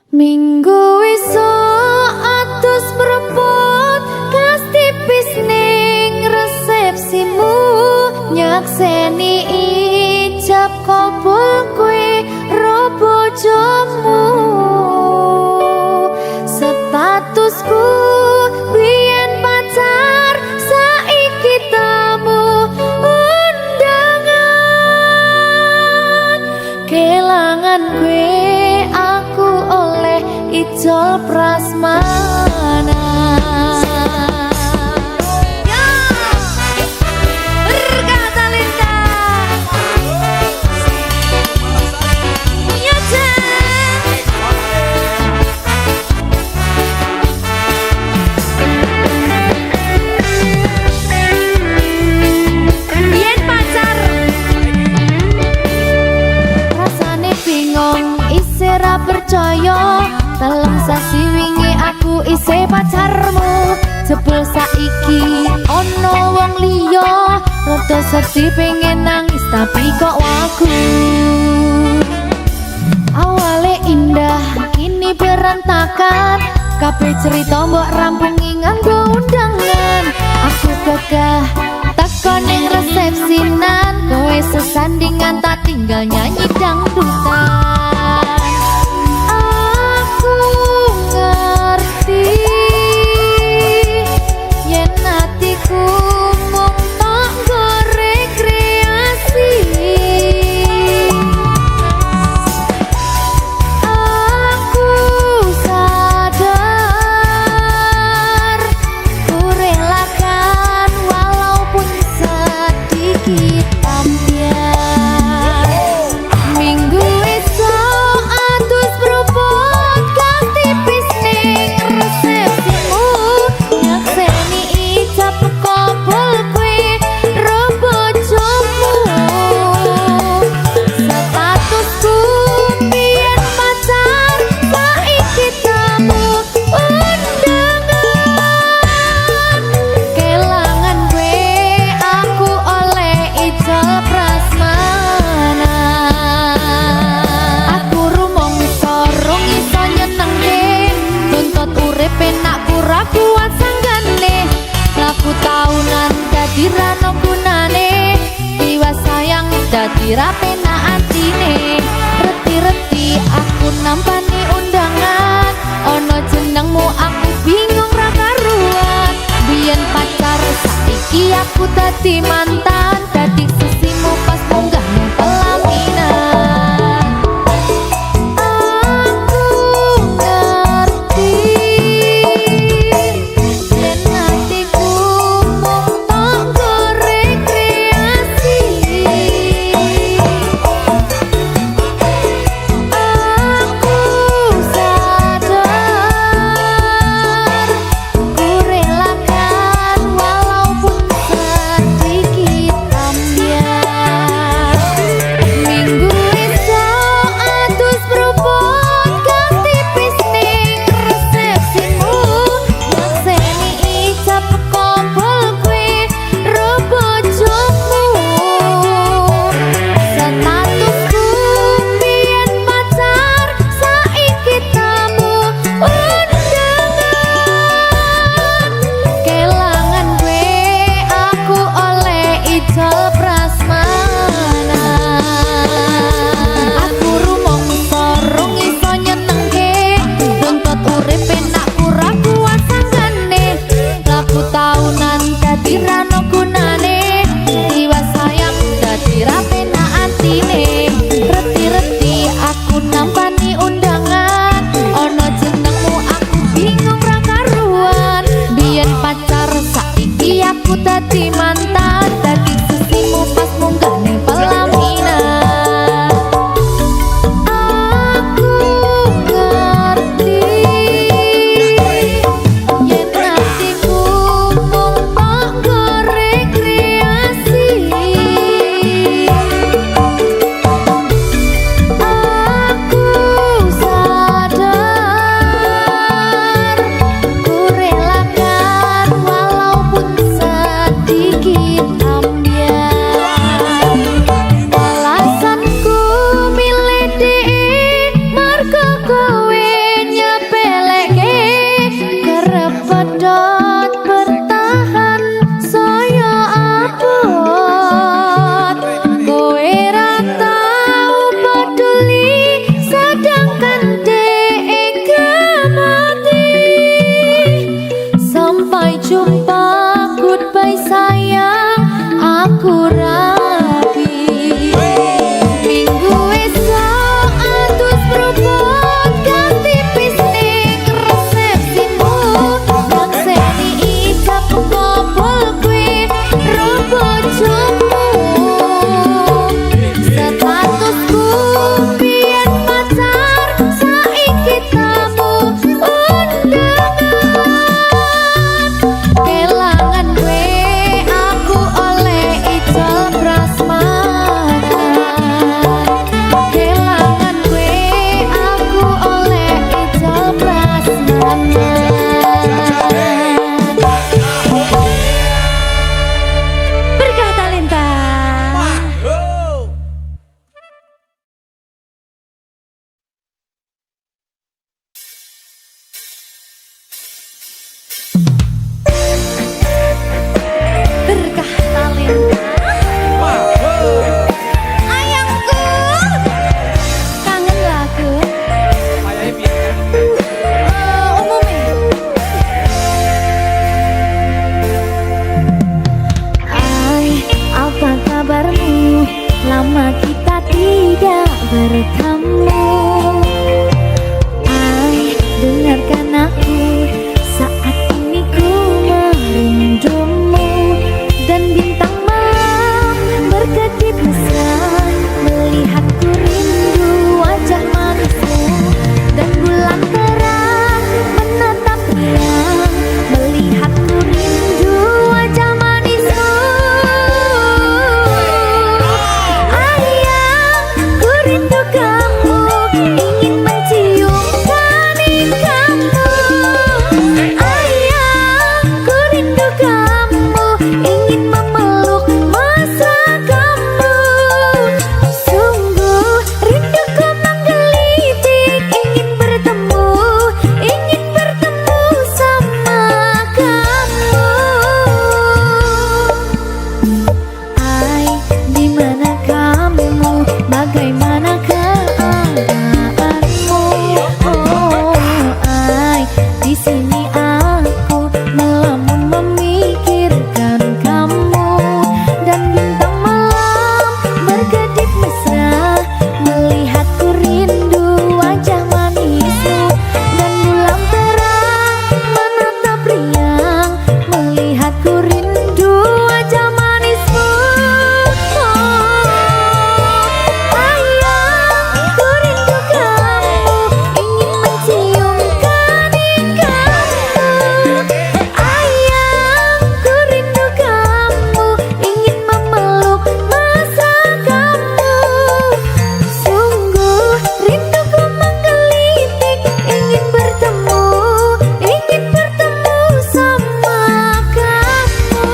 Minggu esuk atus prepot kas tipis ning resepsimu, nyakseni ijab kabul kowe ro bojomu. Statusku biyen pacar, saiki tamu undangan. Kelangan kowe aku oleh ijol prasmanan. Percaya dalam sasi wingi aku isih pacarmu, jebul saiki ono wong liya, rada sedih pengen nangis tapi kok wagu. Awale indah kini berantakan, kabeh cerita mbok rampungi nganggo undangan. Aku gagah teko ning resepsinan, kowe sesandingan tak tinggal nyanyi dangdutan. Dirano gunane diwa sayang dadi rapena atine. Reti-reti aku nampani undangan, ono jenengmu aku bingung ra karuan. Biyen pacar saiki aku dadi mantan, dadi sisimu pas munggah ning pelaminan. Dirano gunane diwa sayang dadi rapena atine. Reti-reti aku nampani undangan, ono jenengmu aku bingung ra karuan. Biyen pacar saiki aku dadi mantan, dadi sesimu. aku rapi. Minggu esok atus propot ganti pisnik resepsimu. Nakseni ijab ngobol kue robo jomu. Statusku biyen pacar saiki tamu undangan. Kelangan kue aku oleh ijol prasmanan. Kelangan kue aku oleh ijol prasmanan. Berkah talenta. Berkah talenta. Ayangku kangen lagu umumnya. Hai, apa kabarmu? Lama kita tidak bertemu. Hai, dengarkan aku, saat ini ku merindumu. Dan bintang malam berkedip mesra, melihatku rindu wajah manismu. Dan bulan terang menatap riang, melihatku rindu wajah manismu. Ayang, ku rindu kamu, ingin mencium kaning kamu. Ayang, ku rindu kamu, ingin memeluk masa kamu. Sungguh rinduku menggelitik, ingin bertemu sama kamu. Ai, di mana kamu? Bagaimana keadaanmu? Oh, ai, di sini aku melamun memikirkan kamu. Dan bintang malam berkedip mesra, melihatku rindu wajah manismu. Dan bulan terang menatap riang, melihatku rindu wajah manismu. Ayang, ku rindu kamu, ingin mencium kaning kamu. Ayang, ku rindu kamu, ingin memeluk masa kamu. Sungguh rinduku menggelitik, ingin bertemu sama kamu.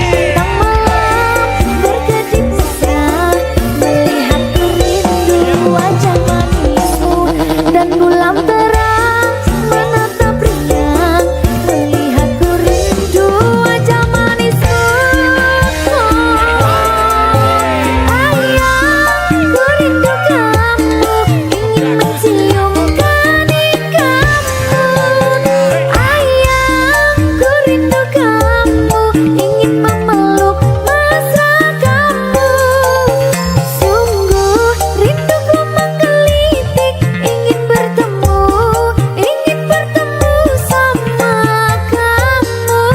Bintang malam berkedip mesra, melihatku rindu wajah manismu. Dan bulan terang menatap riang, melihatku rindu wajah manismu. Ayang, ku rindu kamu, ingin mencium kaning kamu. Ayang, ku rindu kamu, ingin memeluk masa kamu. Sungguh rinduku menggelitik, ingin bertemu sama kamu.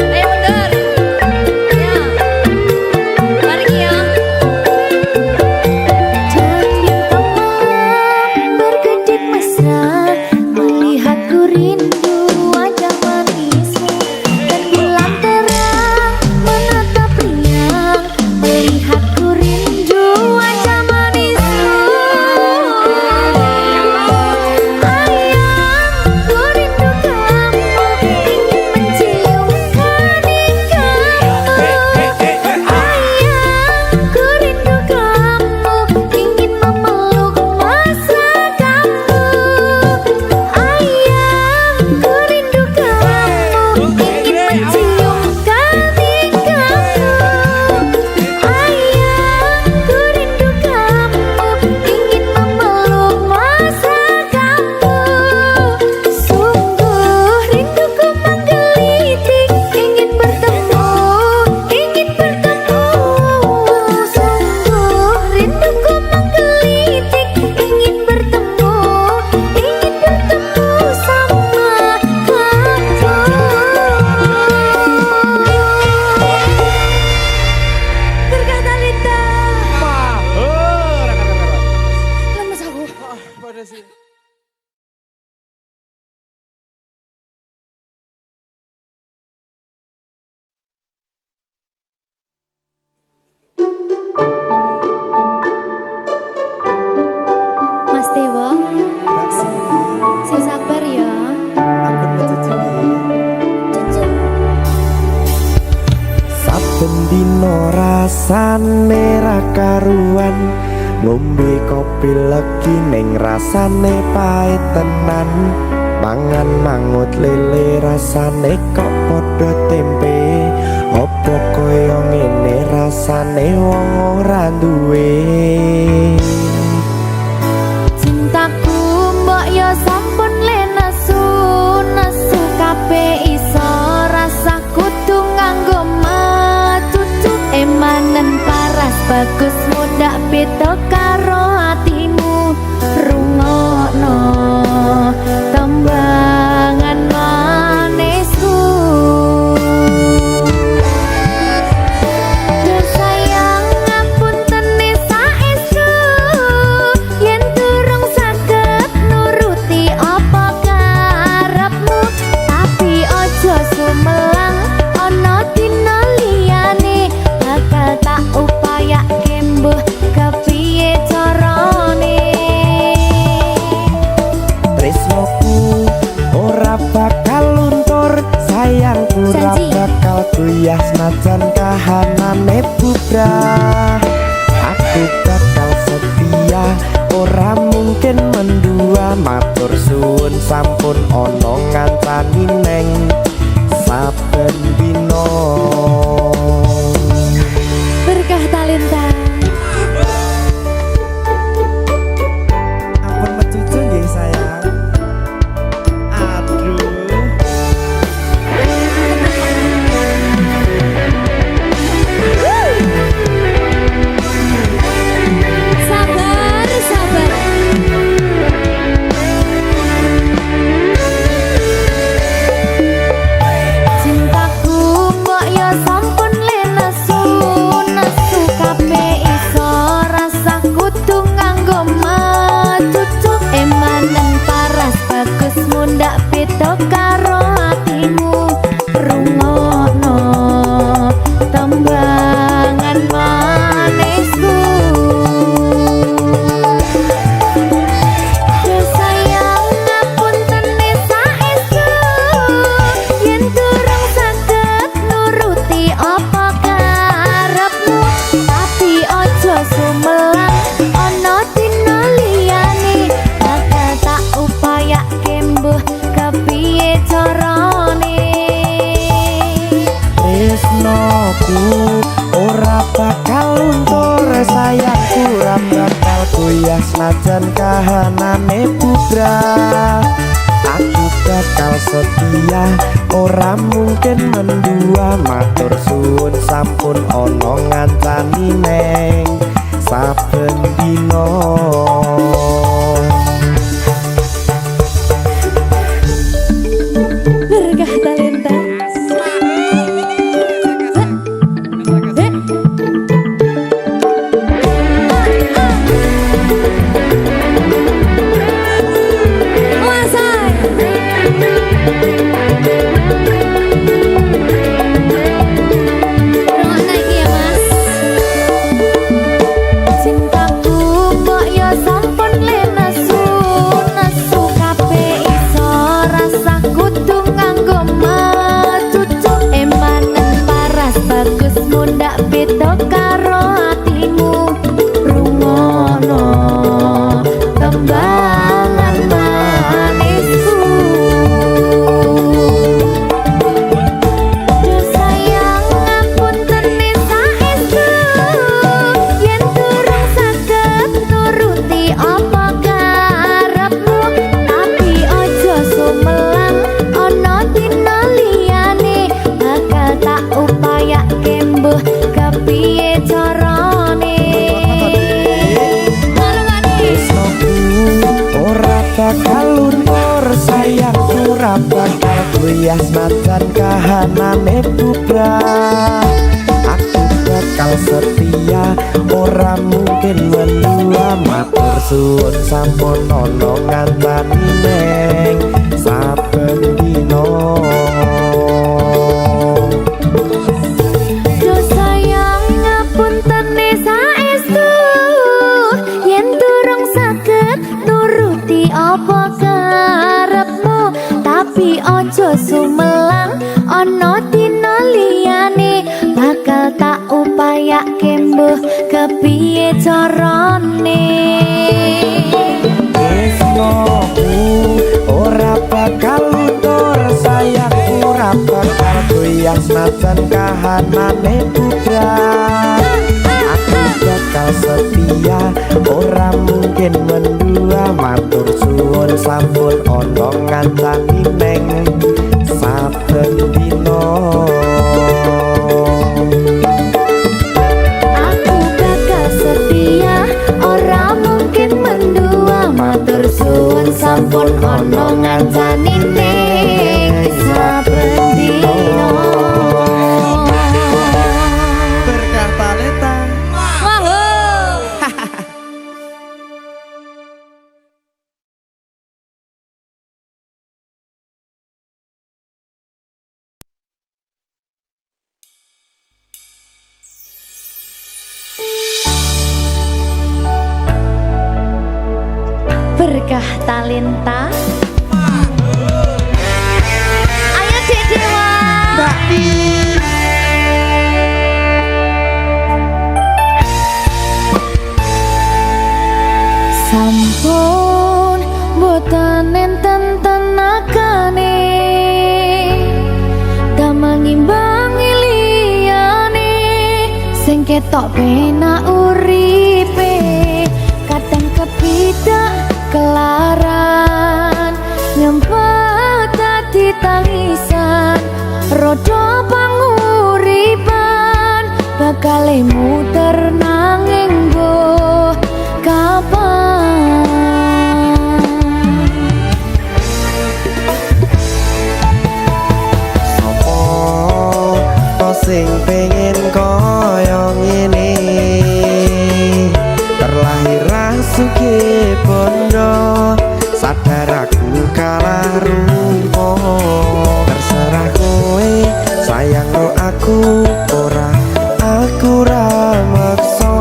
Ayo mundur. Ya. Mari ya. Dan bintang malam berkedip mesra, melihatku rindu wajah manismu. Dan bulan terang menatap riang, melihatku rindu wajah manismu. Ayang, ku rindu rasane ra karuan, ngombe kopi legi ning rasane pahit tenan, mangan mangut lele rasane kok padha tempe, opo koyo ngene rasane wong ora duwe. Cintaku mbok yo sampun le nesu kabeh iso rasa kudu nganggo matutu emanen paras bagus mudak beda karo atimu rungokno tembangan manisku. Sayang ngapunten saestu yen durung saged nuruti apa karepmu, tapi ojo sumelang ana dina liyane bakal tak upayake mbuh kepiye carane. Tresnoku ora bakal luntur, sayangku ora bakal goyah senajan kahanane bubrah. Aku bakal setia, ora mungkin mendua, matur suwun sampun ana ngancani neng saben dina. Berkah talenta. Ampun mecucu nggih sayang. Aduh. Sabar, sabar. Cintaku mbok yo sampun le nesu kabeh iso rasa kudu nganggo matutu emanen paras bagus mundak beda karo atimu rungokno tembangan manisku. Sayang ngapunten saestu yen durung saged nuruti apa karepmu, tapi ojo sumelang ana dina liyane bakal tak upayake mbuh kepiye carane. Tresnoku ora bakal luntur, sayangku ora bakal goyah senajan kahanane bubrah. Aku bakal setia, ora mungkin mendua, matur suwun sampun ana ngancani neng saben dina. Berkah talenta. Cintaku mbok yo sampun le nesu kabeh iso rasa kudu nganggo matutu emanen paras bagus mundak beda karo atimu rungokno tembangan manisku. Sayang ngapunten saestu yen durung saged nuruti apa karepmu, tapi ojo sumelang ana dina liyane bakal tak upayake mbuh kepiye carane. Tresnoku ora bakal luntur, sayangku ora bakal goyah senajan kahanane bubrah. Aku bakal setia, ora mungkin mendua, matur suwun sampun ana ngancani neng saben dina. Sayang ngapunten saestu yen durung saged nuruti apa karepmu, tapi ojo sumelang ana dina liyane bakal tak upaya kayak kembuh kepiye carane. Tresnoku ora bakal luntur, sayangku ora bakal goyah senajan kahanane budak. Aku bakal setia, ora mungkin mendua. Matur suwun sampun ana ngancani neng saben dina. Aku bakal setia, ora mungkin mendua. Matur suwun sampun ana ngancani ning saben dina. Berkah talenta. Berkah talenta. Ayo Dek Dewa. Mbak Di. Sampun boten enten tenagane, damang imbangi liyane, sing ketok penak uripe, kadang kepidak kelaran, nyempet dadi tangisan, rodo panguripan, bakal muter nanging mbuh kapan. Sopo to sing pengen koyo ngene, terlahir sugih bondo, sadar aku kalah rumpo. Terserah kowe sayang lo aku ora, aku ra maksa.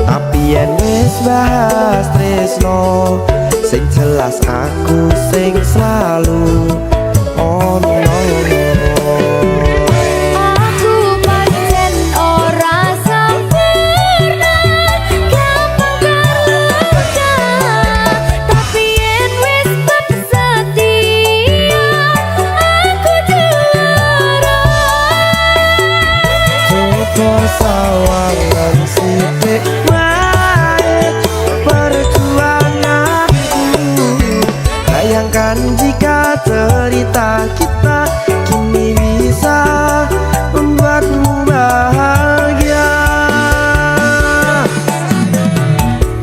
Tapi yen wis bahas tresno, sing jelas aku sing selalu ono. Aku pancen ora sempurna, gampang terluka, tapi yen wis tak setia, aku juara. Coba sawangan sithik wae perjuanganku. Bayangkan jika cerita kita kini bisa membuatmu bahagia.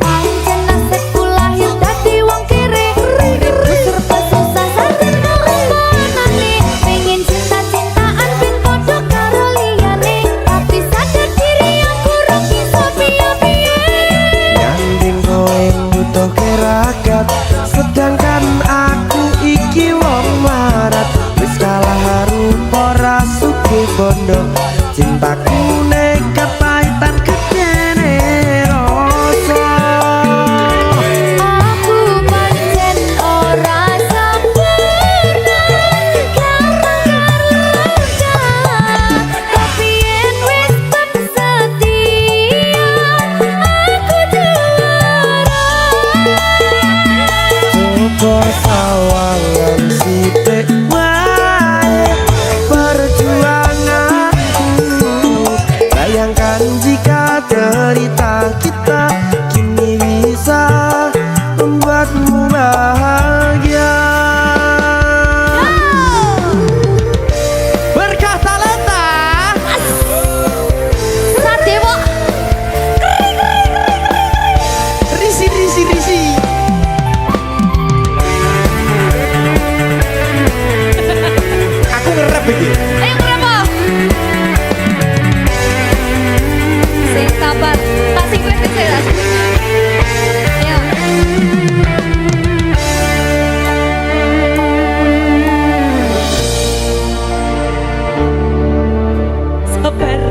Pancen nasibku lahir dadi wong kere, uripku serba susah sadar kelembanane, pengen cinta-cintaan ben padha karo liyane, tapi sadar diri aku ora bisa piye-piye. Nyanding kowe butuh keragat, sedangkan aku iki wong marat. Wis kalah rupa ra sugih bondo, cintaku nekat pahitan gedene rasa. Aku pancen ora sempurna, gampang terluka, tapi yen wis tak setia, aku juara. Coba sawangan sithik wae perjuanganku. Bayangkan jika cerita kita kini bisa membuatmu bahagia. Berkah talenta. Sadewo. Risi risi risi. Aku ngerap iki. Ayo berapa? Sing sabar, kasih gue kecil. Ayo. Sabar.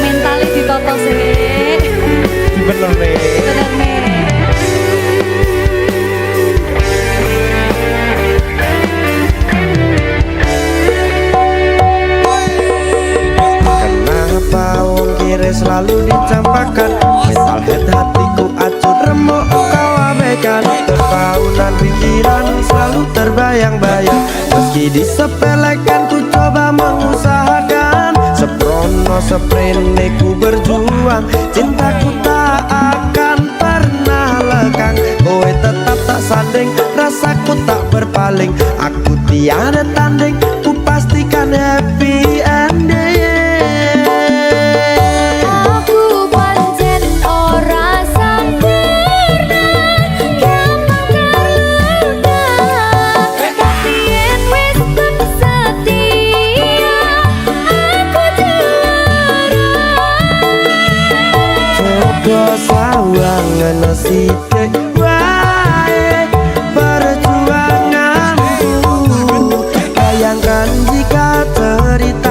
Mentalnya ditoto sih. Bener nih. Bener nih. selalu terbayang-bayang. Meski disepelekan ku coba mengusahakan, seprono seprene ku berjuang. Cintaku tak akan pernah lekang, kowe tetap tak sanding, rasaku tak berpaling. Aku tiada tanding, ku pastikan happy ending. Aku pancen ora sempurna, gampang terluka, tapi yen wis tak setia, aku juara. Coba sawang ngene sithik wae perjuanganku. Bayangkan jika cerita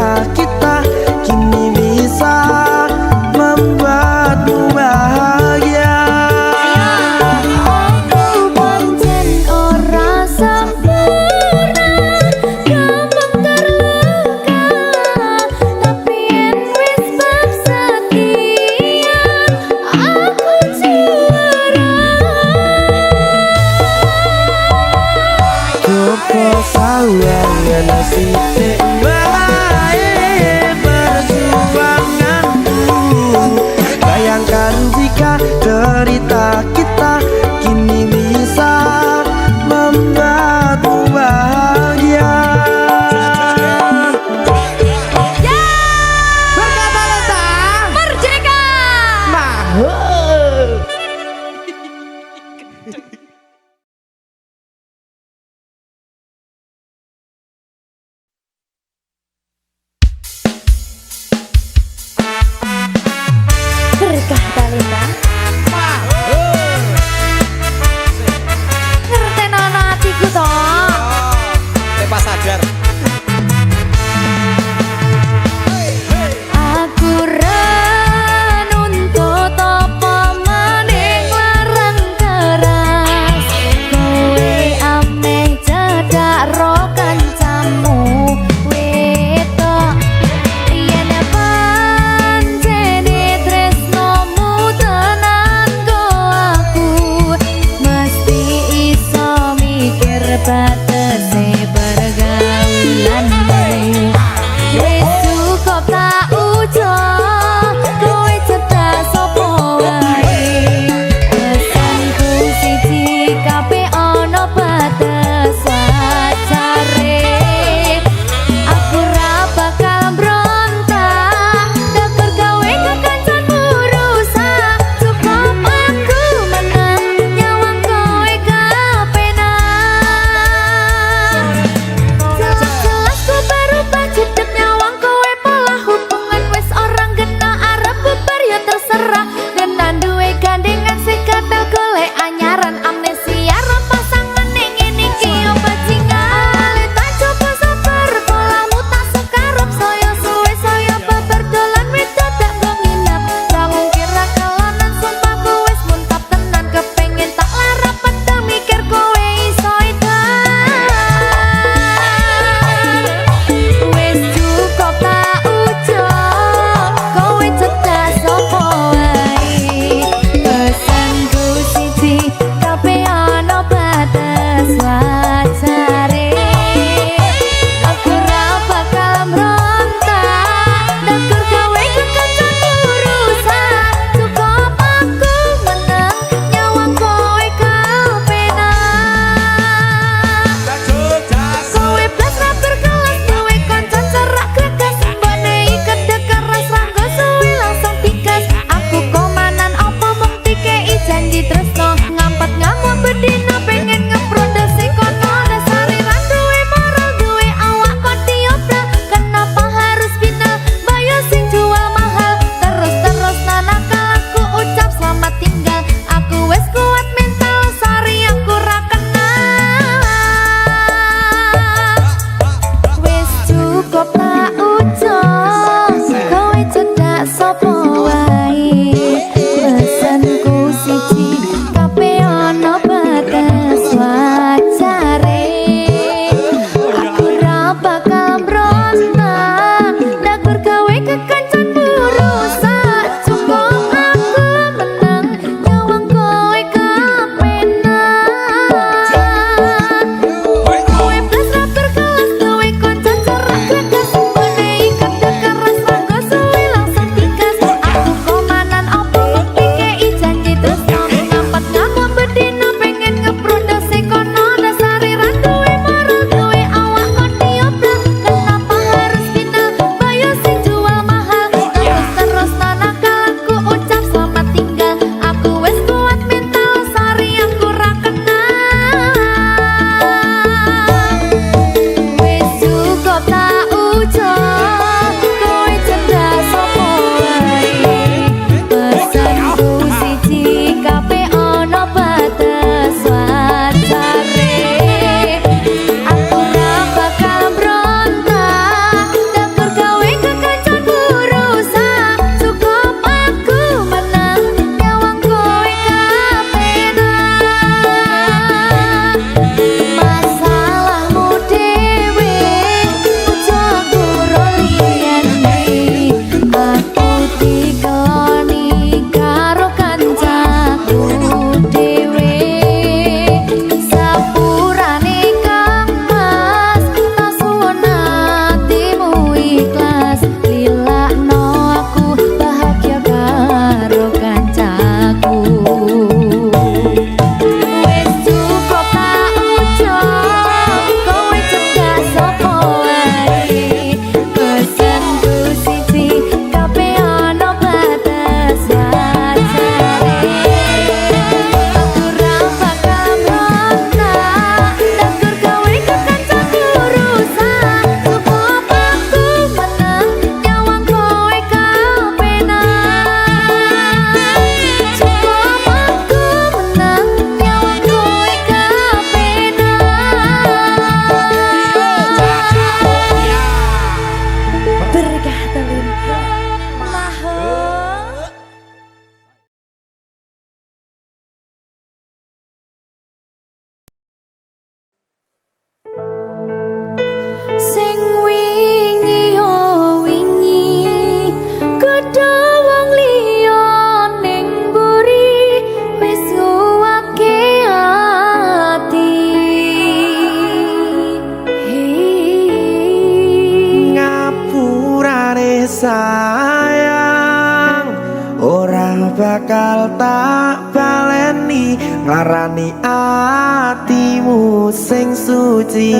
bakal tak baleni nglarani atimu sing suci.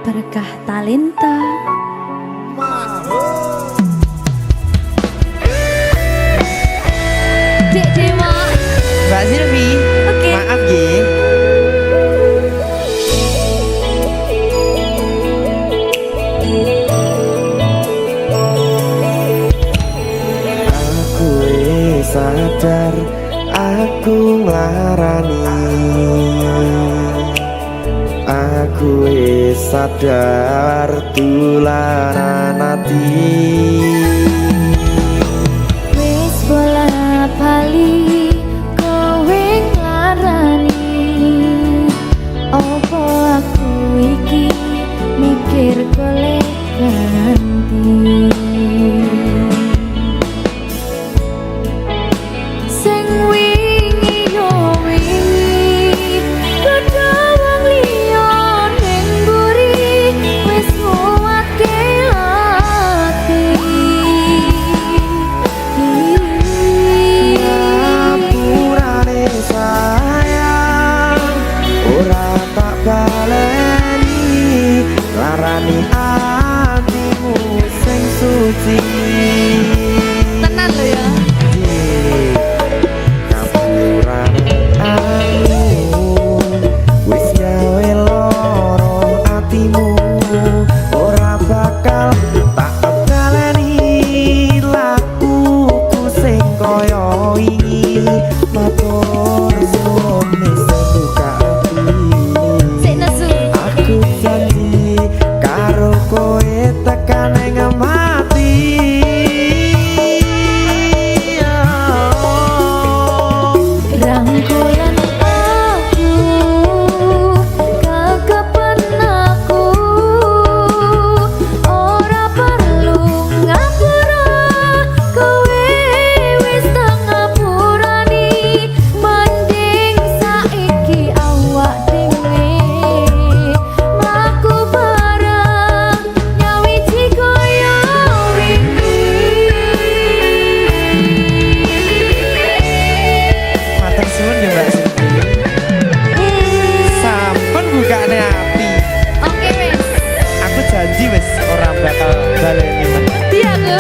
Berkah talenta. Dek Dewa. Mbak Silvi, Oke. maaf ya. Aku sadar aku nglarani, aku sadar tulanan ati. Wis bola bali kowe nglarani, opo aku iki mikir golek ganti. Sing wingi yo wingi padha wong liya ning mburi wis nguwatke ati. Ngapurane sayang ora tak baleni nglarani atimu sing suci. Tenan lho ya. Ngapurane aku wis gawe loro atimu ora bakal tak baleni lakuku sing kaya wingi matur suwun sebuka ati. Sik nesu. Aku janji karo kowe tekan ing mati. Rangkulan aku, kekepen aku, ora perlu ngapura, kowe wis tak ngapurani, mending saiki awak dhewe mlaku bareng nyawiji kaya wingi. Matur suwun ya Mbak Silvi. Sampun bukane ati. Oke wis, Aku janji wis ora bakal baleni meneh. iya ke?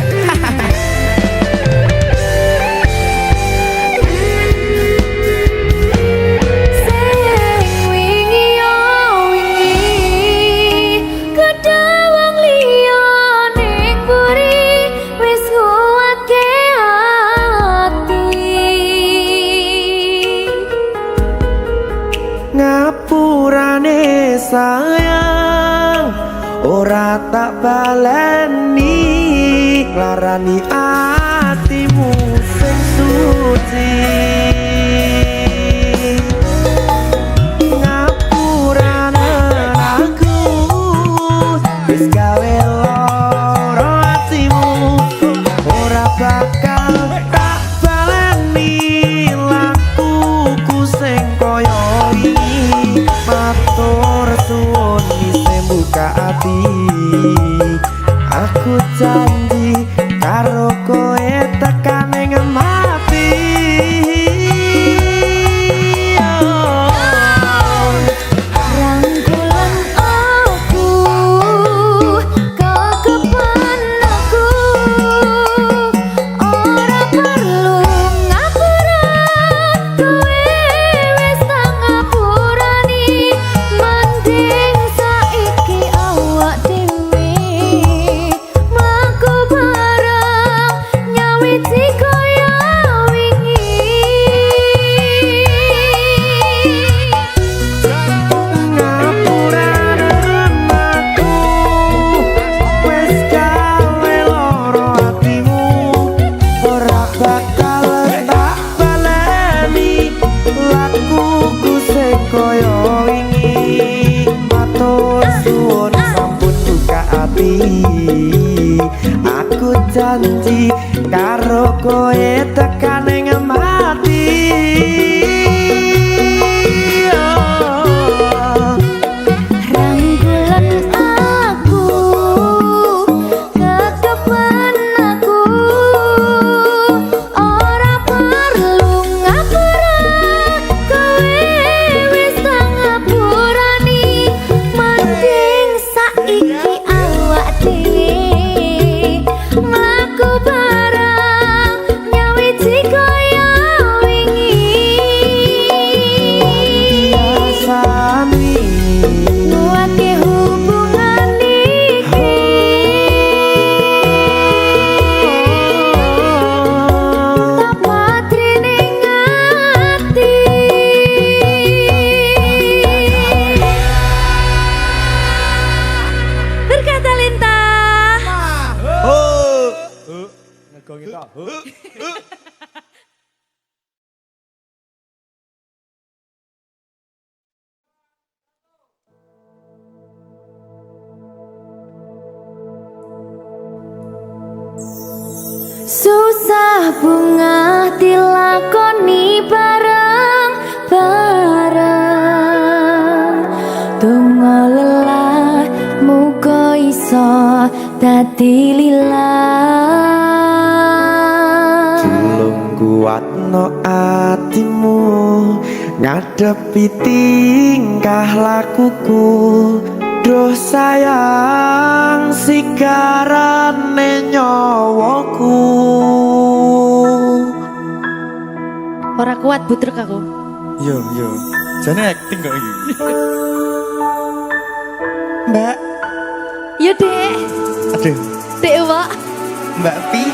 Sing wingi yo wingi kedha wong liya ning mburi wis nguwatke ati. Ngapurane sayang ora tak baleni nglarani atimu sing suci. Ngapurane aku wis gawe loro atimu ora bakal tak baleni lakuku sing kaya wingi matur suwun isih buka ati. Aku janji karo kowe tekan ing mati. Rangkulan aku, kekepen aku, ora perlu ngapura, kowe wis tak ngapurani, mending saiki awak dhewe mlaku bareng nyawiji kaya wingi. Ngapurane aku wis gawe loro atimu ora bakal tak baleni lakuku sing kaya wingi matur suwun sampun buka ati. Aku janji karo kowe tekan ing mati. Rangkulan Gong itu. Susah bunga dilakoni bareng-bareng. Donga lelah muga iso dadi lillah. Tulung kuatno atimu ngadepi tingkah lakuku. Duh sayang sigarane nyawaku. Ora kuat butrek aku. Yo. Jane acting kok iki. Mbak. Yo, Dek. Aduh. Dek, Wak. Mbak Pi.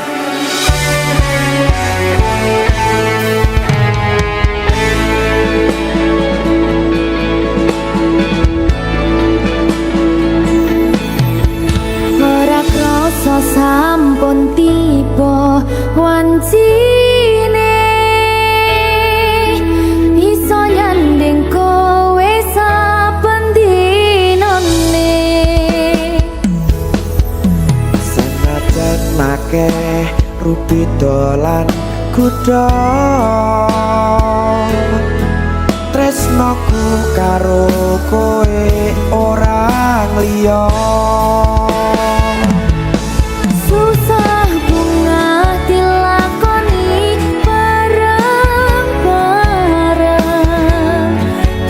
Ora krasa sampun tiba wancine iso nyanding kowe saben dinane. Senajan akeh rupi dolan kuda tresnoku karo kowe ora liya. Susah bunga dilakoni bareng-bareng.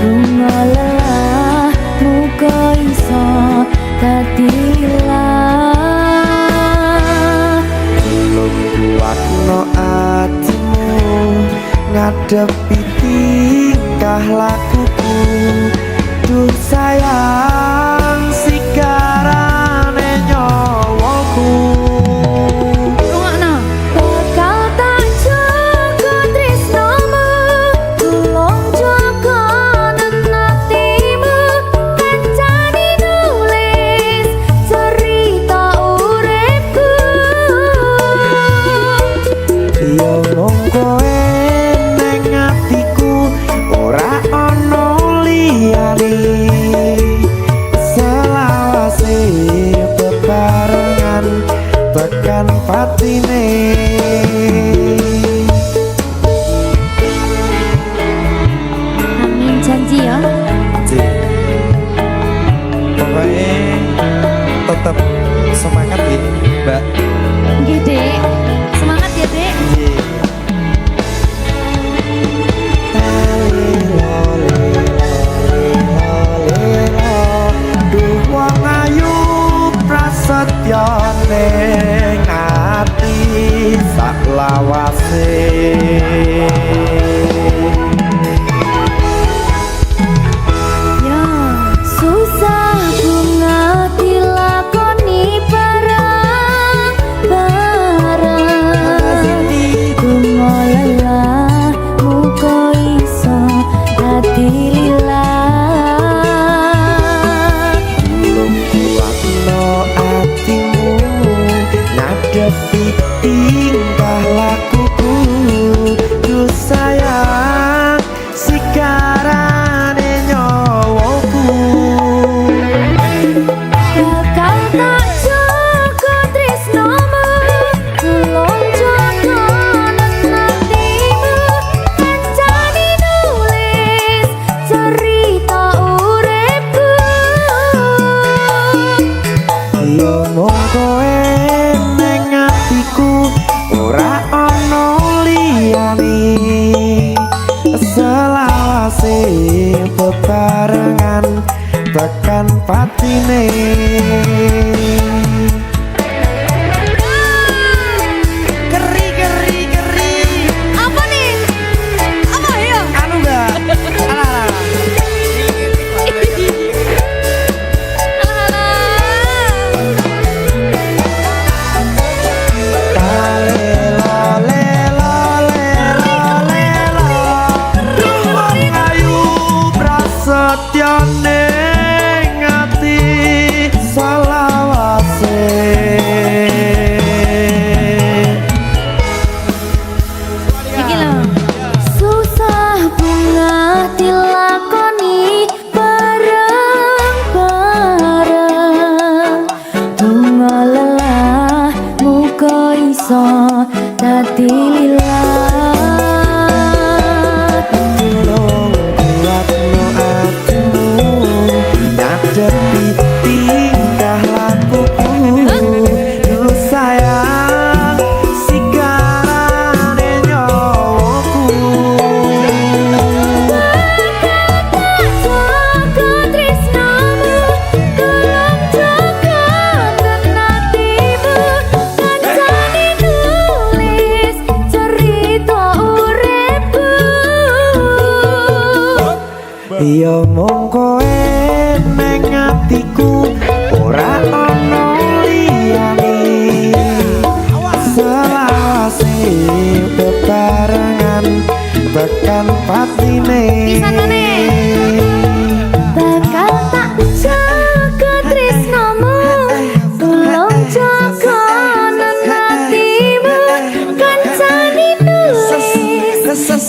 Donga lelah muga iso dadi lillah. Tulung kuatno atimu ngadepi tingkah lakuku. Duh sayang sigarane nyawaku. Rungokno. Bakal tak jaga tresnomu, tulung jaga nenatimu. Kancane nulis cerita uripku. Yo mung kowe ning atiku ora ana liyane. Selawase bebarengan tekan patine. Amin janji ya. Pokoknya tetap semangat ya, Mbak. Nggih, Dek. Semangat ya, Dek. Duh wong ayu prasetyo ning ati sak lawase. Ya, susah bunga dilakoni bareng-bareng. Donga lelah muga iso dadi lillah. Tulung kuatno atimu ngadepi tingkah lakuku. Duh sayang sigarane nyawaku. Bakal tak jaga tresnomu, tulung jaga nenatimu. Kancane nulis cerita uripku. Yo mung kowe ning atiku ora ana liyane. Selawase bebarengan tekan patine. Keri. Apa nih? Apa ya? Anu Mbak. Alah. Talela dadi lilat. Tolong kuatno aku ngadepi tingkah lakuku. Duh sayang sigarane nyawaku. Jaga tresnamu, tolong jaga hatimu. Kancane nulis cerita uripku. Iya mung kowe ning atiku, ora ono liyane. Selawase bebarengan tekan patine. Bakal tak jaga tresnamu, tolong jaga hatimu. Kancane nulis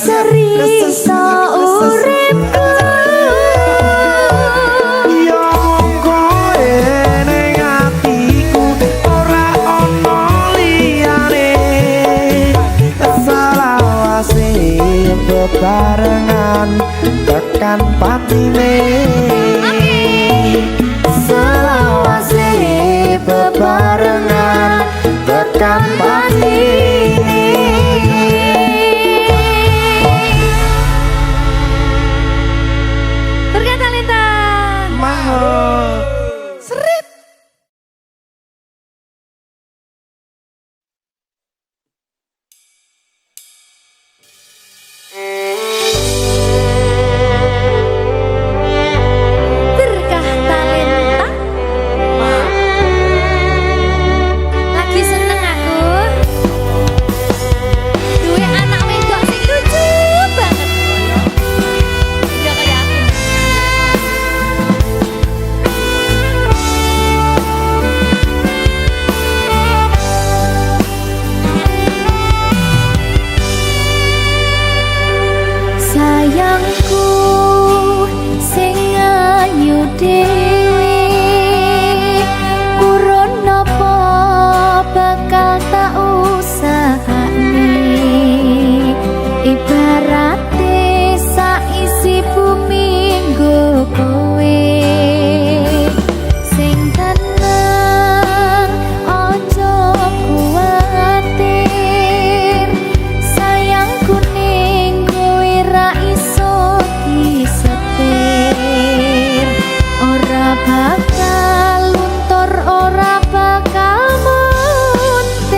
cerita uripku. Iya mung kowe ning atiku, ora ono liyane. Selawase bebarengan tekan patine. Selawase bebarengan tekan patine. Berkata Lintang. Mahal. Berkah talenta. Lagi seneng aku. Duwe anak wedok sing lucu banget. Ya kayak aku. Sayangku sing ayu dhewe, urun napa bakal tak usahane. Ibarate saisi bumi nggo kowe. Sing tenang aja kuwatir, sayangku ning kowe ra iso disetir. Ora bakal luntur, ora bakal muntir.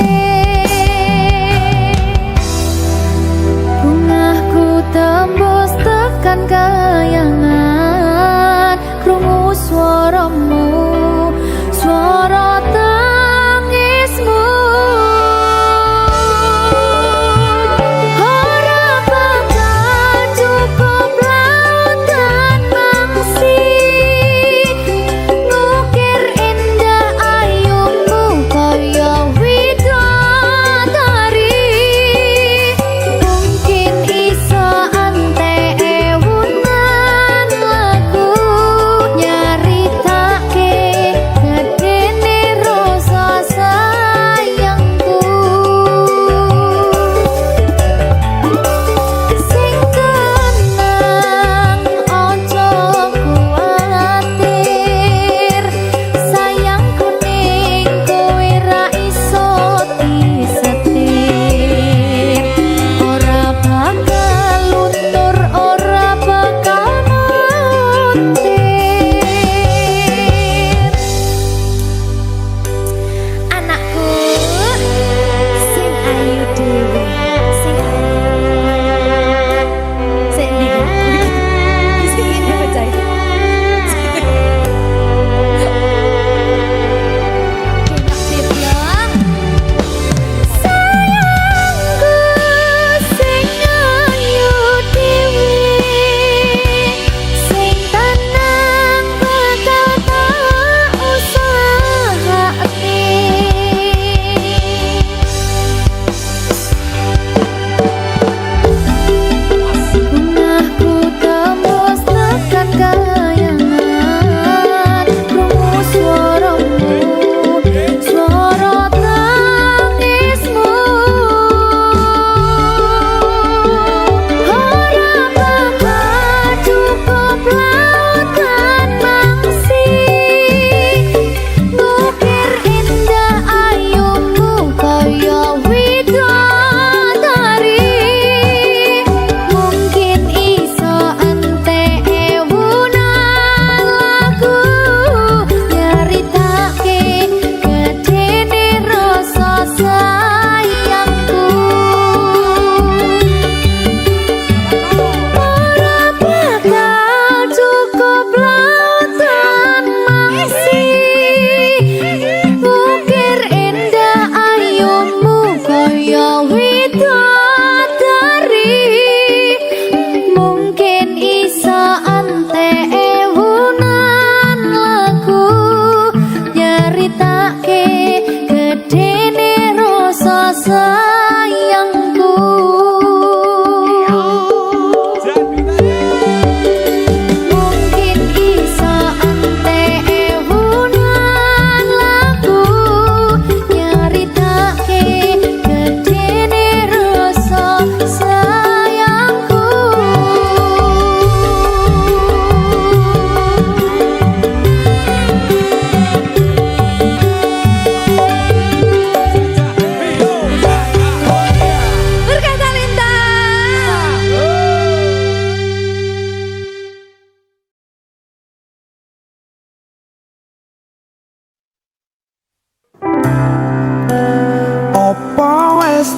Bungahku tembus tekan kayangan, krungu swaramu, swara tangismu. Ora bakal cukup lautan mangsi, ngukir indah ayumu kaya widodari. Mungkin iso antek ewunan lagu nyaritake gedene rasa sayangku. Sing tenang aja kuwatir, sayangku ning kowe ra iso disetir. Ora bakal luntur, ora bakal muntir. Anakku sing ayu dhewe, sing ndi sing ini bocah iki. Enak dibilang. Sayangku sing ayu dhewe, sing tenang bakal tak usahake.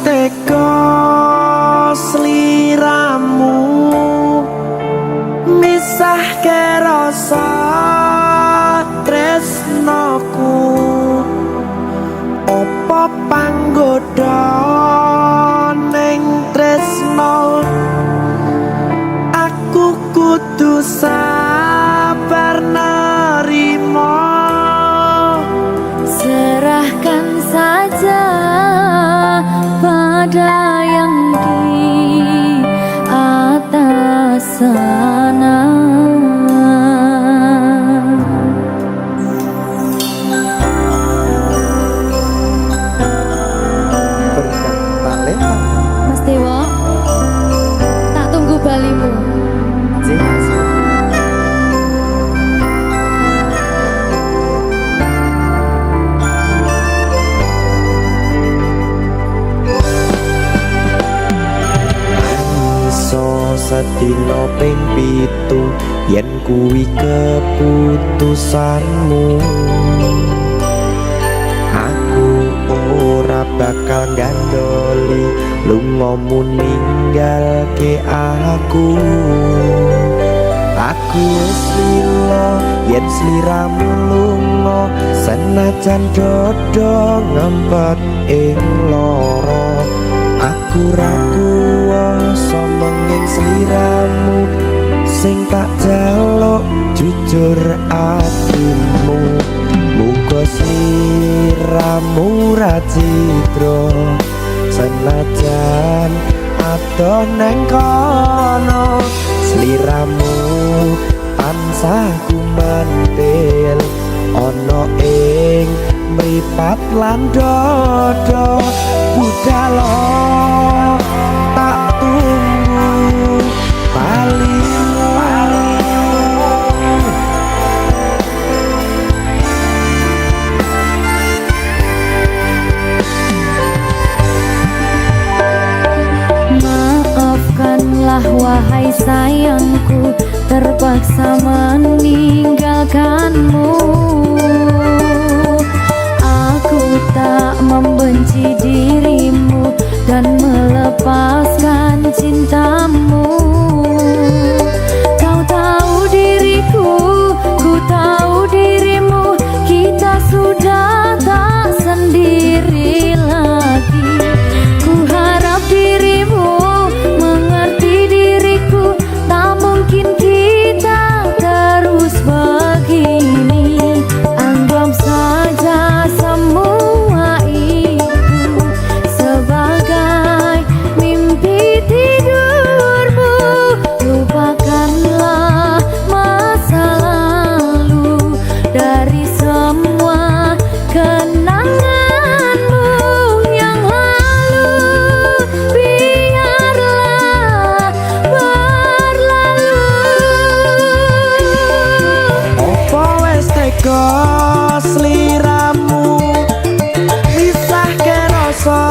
teko sliramu misahke rasa tresnoku opo panggoda ning tresno aku kudu sabar nerima serahkan saja pada yang di atas sana. berkat talenta Mas Dewo, tak tunggu balimu. Sedina ping pitu yen kuwi keputusanmu aku ora bakal gandoli lungamu ninggalke aku wis lilo yen sliramu lunga senajan dodo ngempet ing loro aku ra kuwasa menging sliramu sing tak jaluk jujur atimu muga sliramu ra citra senajan adoh neng kono sliramu tansah kumantil ana ing mripat lan dodo budalo tak tunggu balimu Maafkanlah wahai sayangku terpaksa meninggalkanmu. Aku tak membenci dirimu dan melepaskan cintamu. Kau tahu diriku, ku tahu dirimu, kita sudah tak sendiri lagi. Ku harap dirimu mengerti diriku, tak mungkin kita terus begini. Anggap saja semua itu sebagai mimpi tidurmu. Lupakanlah masa lalu dari semua kenanganmu yang lalu. Biarlah berlalu. opo wis teko sliramu misahke rasa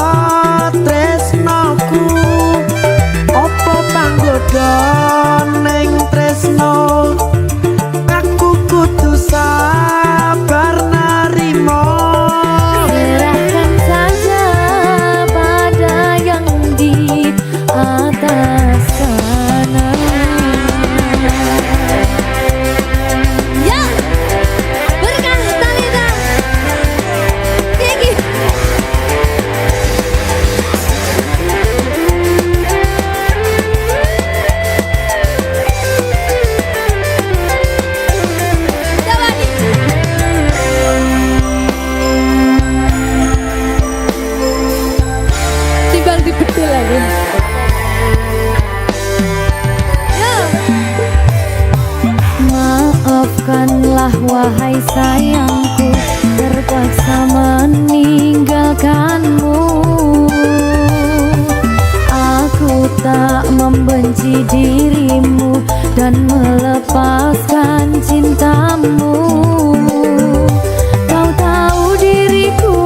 tresnoku opo panggoda ning tresno aku kudu sabar nerima Serahkan saja pada yang di atas sana. Ya, berkah talenta. Tinggi. Timbang dibetul lagi. Maafkanlah wahai sayangku terpaksa meninggalkanmu. Aku tak membenci dirimu dan melepaskan cintamu. Kau tahu diriku,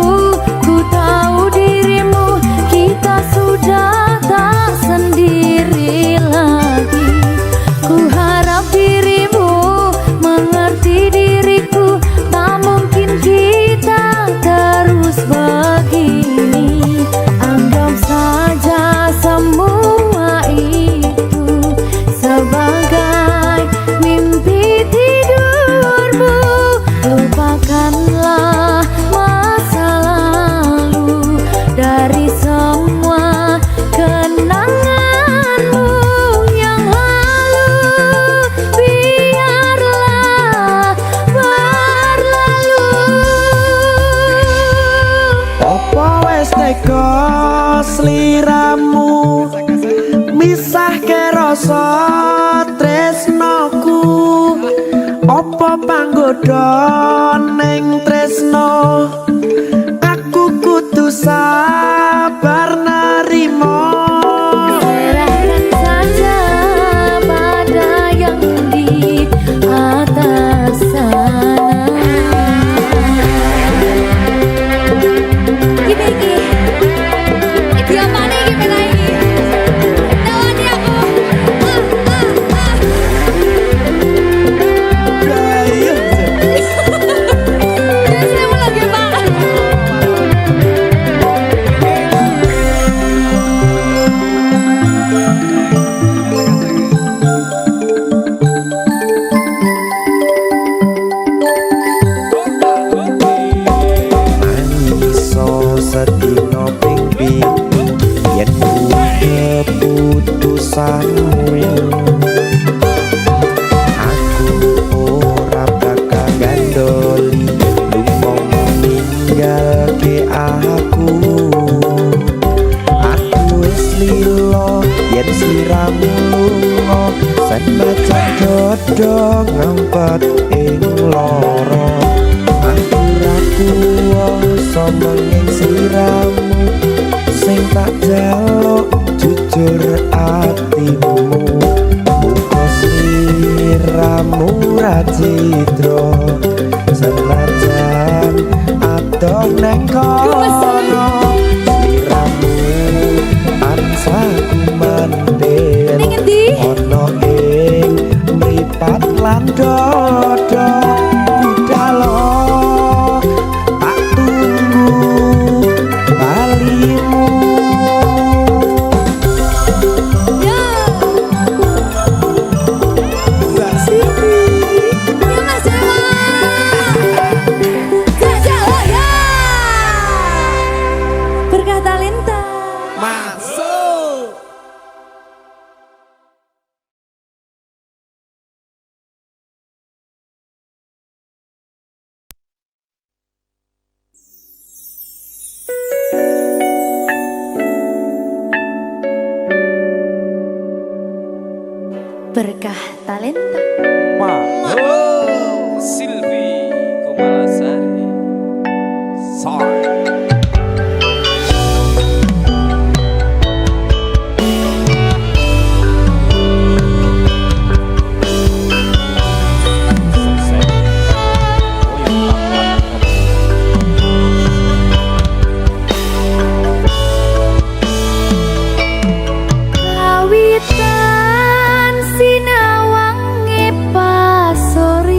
ku tahu dirimu, kita sudah tak sendiri lagi. Ku harap dirimu mengerti diriku, tak mungkin kita terus begini. Anggap saja sliramu misahke rasa tresnoku apa panggoda ning tresno aku kudu sabar narimo serahkan saja pada yang di atas sana. Iki apa nih iki pena iki? Tawani aku. Ayo. Saya mau lagi Pak. iso sedina ping ping yen keputusanmu aku ora bakal gandoli lumong ninggalke aku wis lilo yen sliramu lunga sen baca dodo ngempet ing loro aku ra kuwasa menging sliramu sing tak jaluk jujur atimu muga sliramu ra citra senajan adoh neng kono sliramu tansah mandel Ning endi? ono ing mripat lan dodo budalo tak tunggu balimu Ya. Mbak Ya Mas Dewa. Jajal ya. Berkah talenta. masuk. Berkah talenta. Oh, Silvi Kumalasari. Sorry. Kawitan sinawange pas sore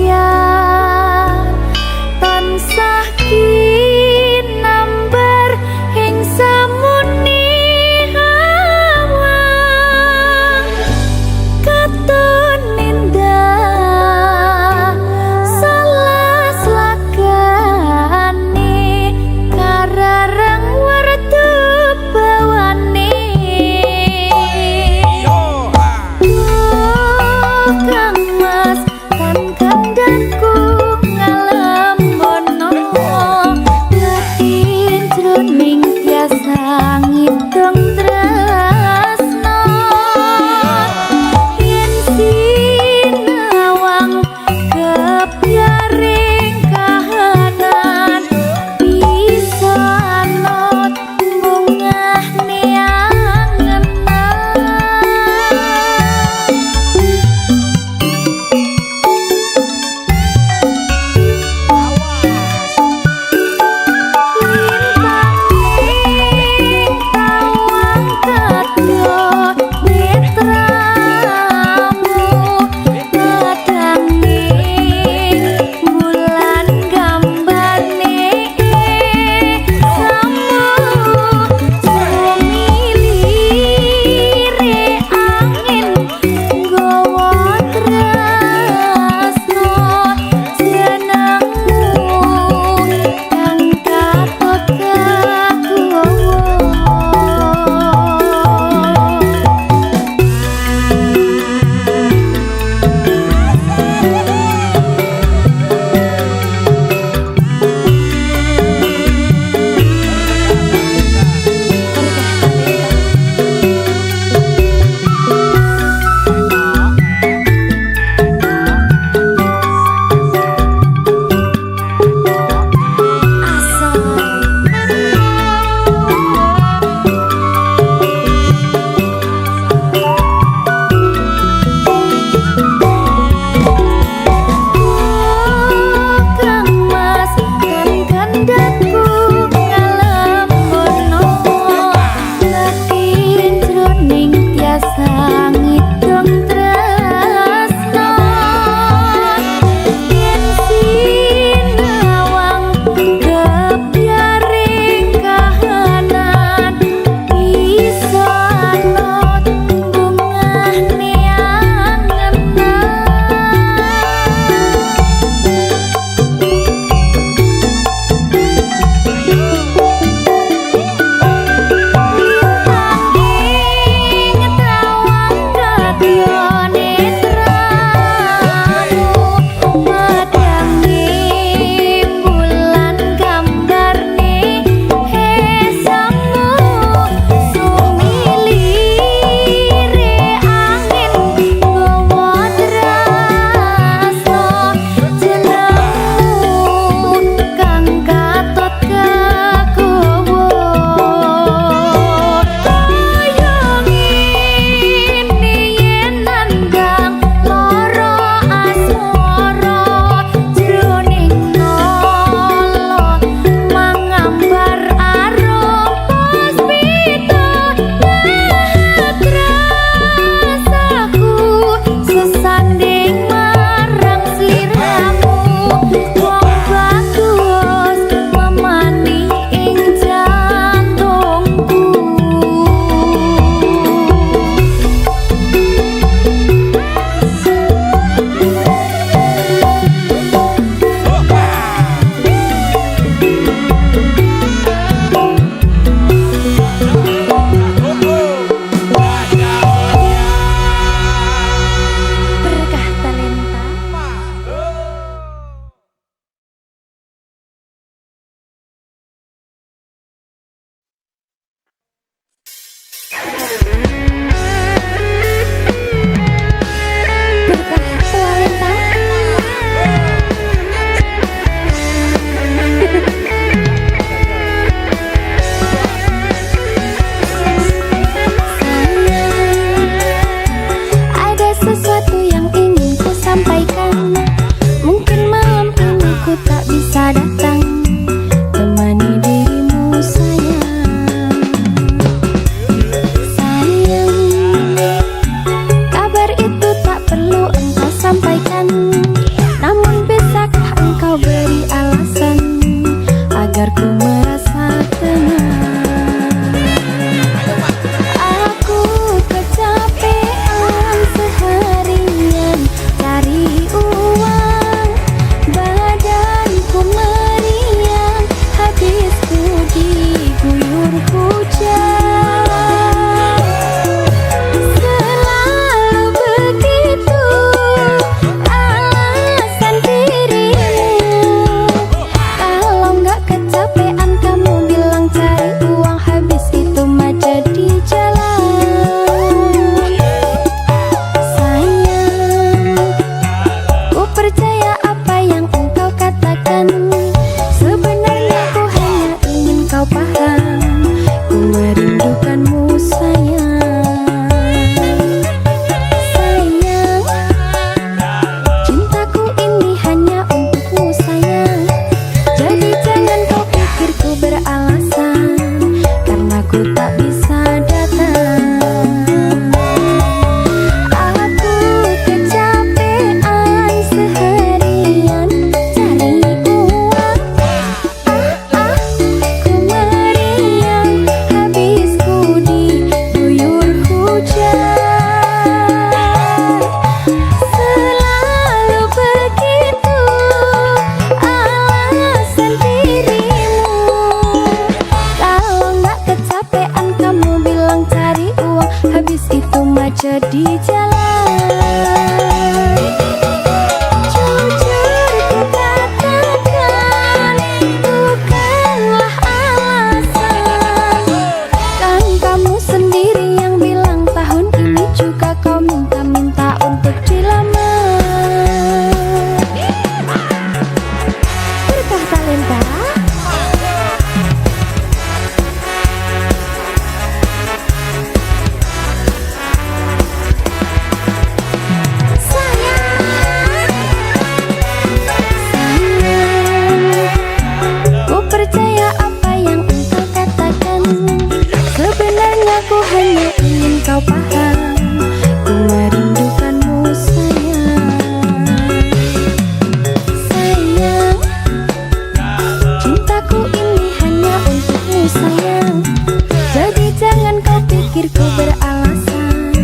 beralasan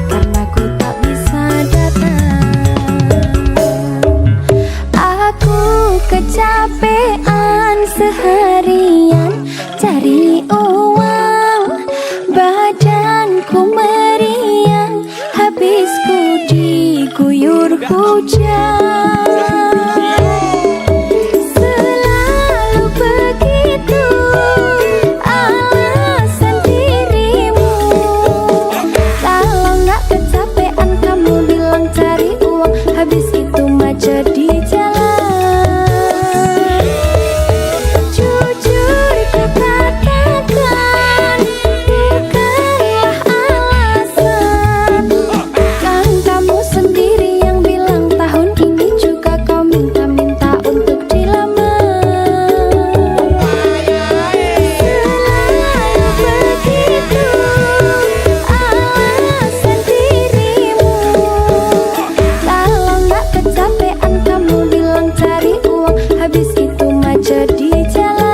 karena ku tak bisa datang. Aku kecapean seharian cari uang, badanku meriang, habis ku diguyur hujan. Selalu begitu alasan dirimu. Kalau nggak kecapean kamu bilang cari uang, habis itu macet di jalan. Jujur ku katakan bukanlah alasan. Kan kamu sendiri yang bilang tahun ini juga kau minta-minta untuk dilamar. Selalu begitu alasan dirimu. Kalau nggak kecapean kamu bilang cari uang, habis itu macet di jalan.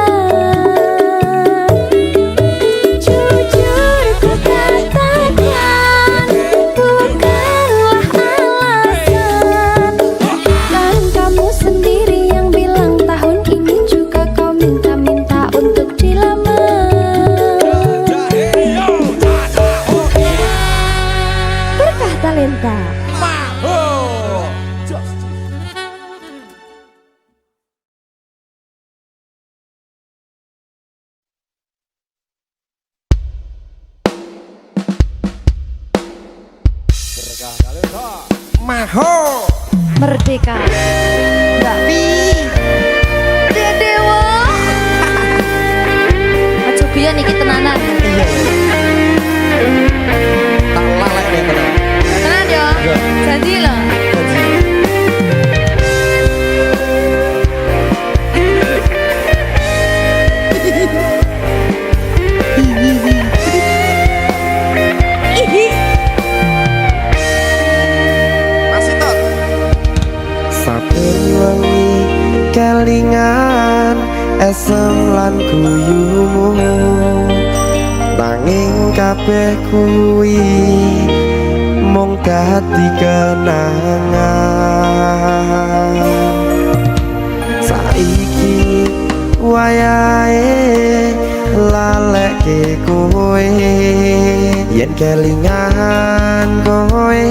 Jujur ku katakan bukanlah alasan. Kan kamu sendiri yang bilang tahun ini juga kau minta-minta untuk dilamar. Berkah talenta. Maho Merdeka. Mbak Dewa. Aja biyen iki tenanan. tak lalek ya tenan. Tenan yo. Iya. Janji loh. Masih tot. Saben wengi kelingan esem lan guyumu, nanging kabeh kuwi mung dadi kenangan. Saiki wayahe lalekke kowe, yen kelingan kowe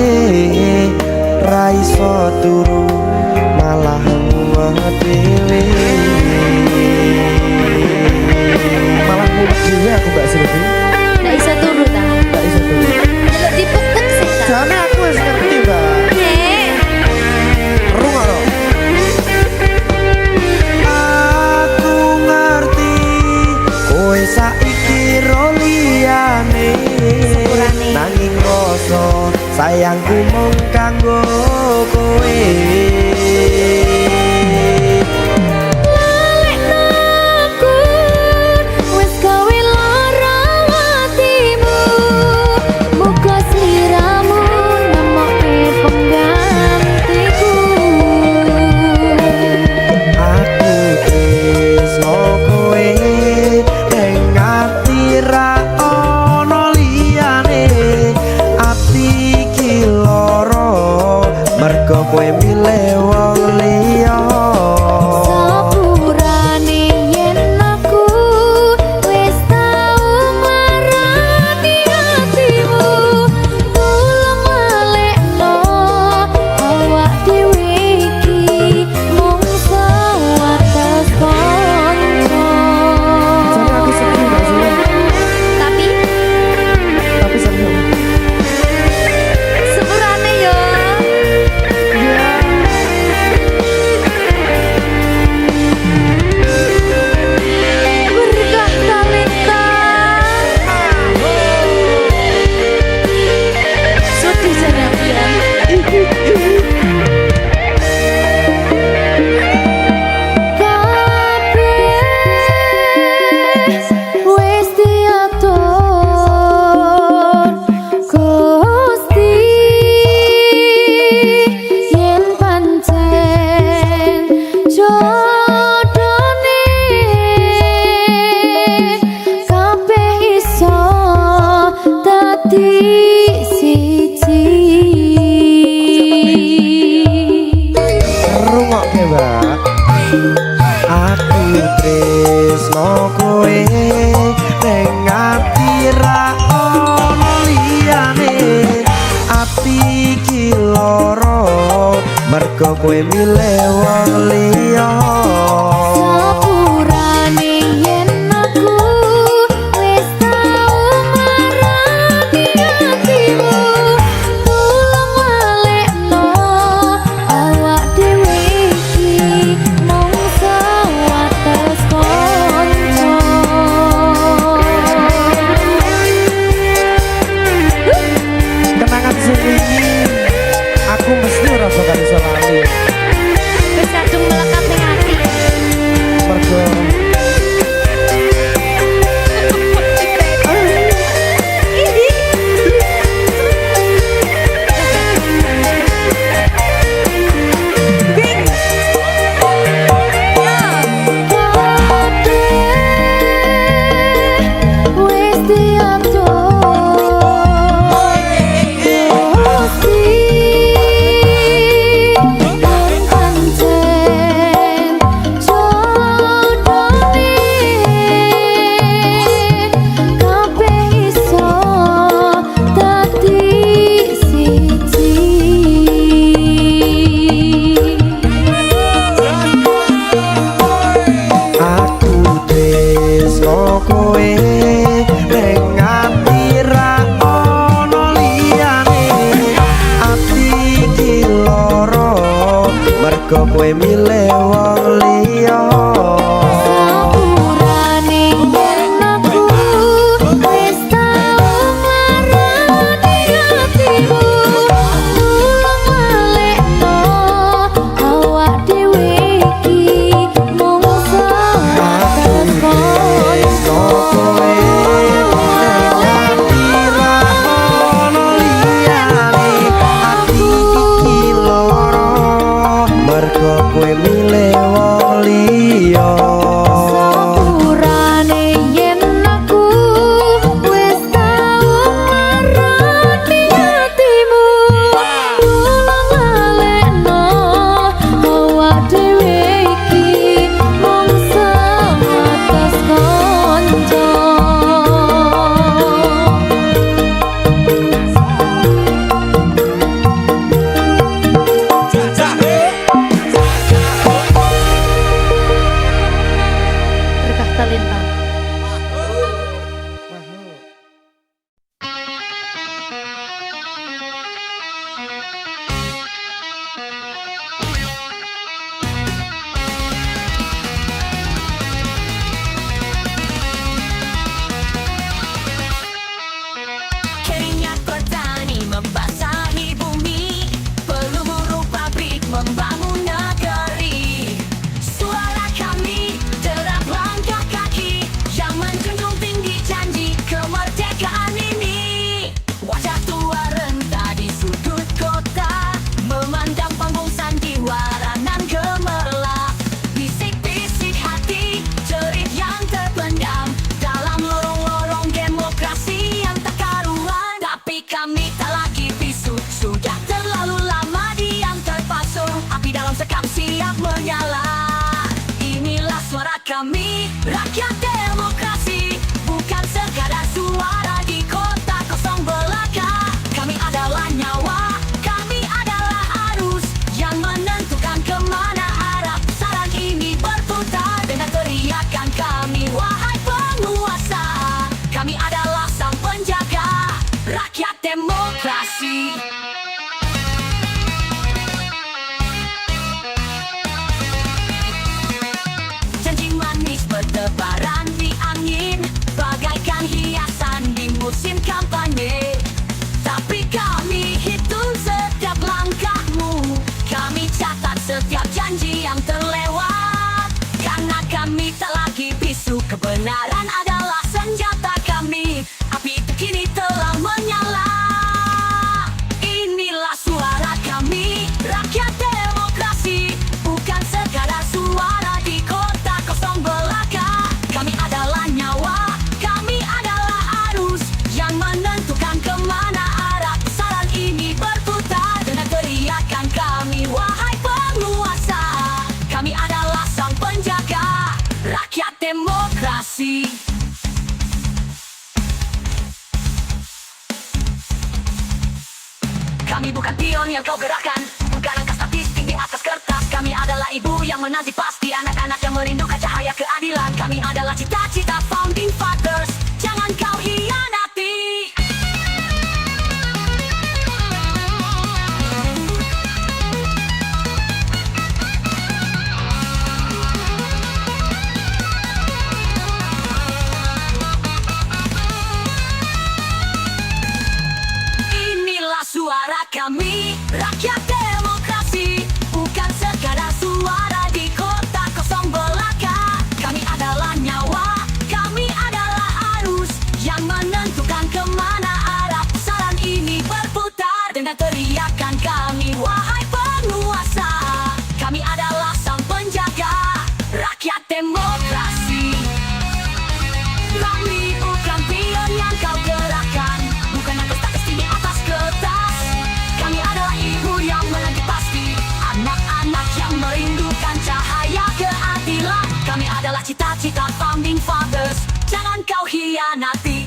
ra iso turu malah mumet dhewe. Malah mumet dhewe aku Mbak Silvi. Nggak bisa turu ta. Gak iso turu. Delok dipukuk sih ta. Jane aku wis ngerti, Mbak. Nek. Rungokno. Aku ngerti kowe saiki ro liyane, Sepurane. nanging rasa sayangku mung kanggo kowe. Laleknaku wis gawe lara hatimu. Muga sliramu nemokke penggantiku. Aku tresno kowe ning ati ra ono liyane. Ati iki lara mergo kowe milih wong liya. siji. Rungokke Mbak. Aku tresno kowe ning ati ra ono liyane. Ati iki lara mergo kowe milih wong liya. Sepurane yen aku wis tau marani atimu, tulung walekno awak dhewe iki mung sewates kanca. Kenangan sing iki aku mesti ora bakal iso lali. Wis kadung melekat ning ati. Mergo Wis aku tresno kowe ning ati ra ono liyane. Ati iki lara mergo kowe milih wong liya. Sepurane yen aku wis tau marani atimu, tulung walekno awak dhewe iki mung sewates kanca. Kowe ning ati ra ono liyane. Ati iki lara mergo kowe milih wong liya. Sepurane yen aku wis tau marani atimu, tulung walekno awak dhewe iki mung sewates kanca. Berkah talenta. Keringat petani membasahi bumi, peluru pabrik membangun negeri. Suara kami derap langkah kaki yang menjunjung tinggi janji kemerdekaan ini. Wajah tua renta di sudut kota, memandang panggung sandiwara nan gemerlap. Bisik-bisik hati, cerit yang terpendam dalam lorong-lorong demokrasi yang tak karuan. Tapi kami tak lagi bisu, sudah terlalu lama diam terpasung. Api dalam sekam siap menyala. Inilah suara kami, rakyat demokrasi, bukan sekadar suara di kota kosong belaka. Kami adalah nyawa, kami adalah arus yang menentukan kemana arah saran ini berputar. Dengan teriakan kami, wahai penguasa, kami adalah sang penjaga rakyat demokrasi. Janji manis bertebaran di angin, bagaikan hiasan di musim kampanye. Tapi kami hitung setiap langkahmu, kami catat setiap janji yang terlewat. Karena kami tak lagi bisu, kebenaran adalah senjata kami. Api itu kini telah menyala. Inilah suara kami, rakyat demokrasi, bukan sekadar suara di kota kosong belaka. Kami adalah nyawa, kami adalah arus yang menentukan kemana Kami bukan pion yang kau gerakkan, bukan angka statistik di atas kertas. Kami adalah ibu yang menanti pasti anak-anak yang merindukan cahaya keadilan. Kami adalah cita-cita founding fathers, jangan kau hianati. Inilah suara kami, rakyat demokrasi, bukan sekadar suara di kota kosong belaka. Kami adalah nyawa, kami adalah arus yang menentukan kemana arah pusaran ini berputar. Dengan teriakan kami, wahai penguasa, kami adalah sang penjaga rakyat demokrasi. Kami bukan pion yang kau gerakkan, bukan angka statistik di atas kertas. Kami adalah ibu yang menanti pasti anak-anak yang merindukan cahaya keadilan. Kami adalah cita-cita founding fathers, jangan kau hianati.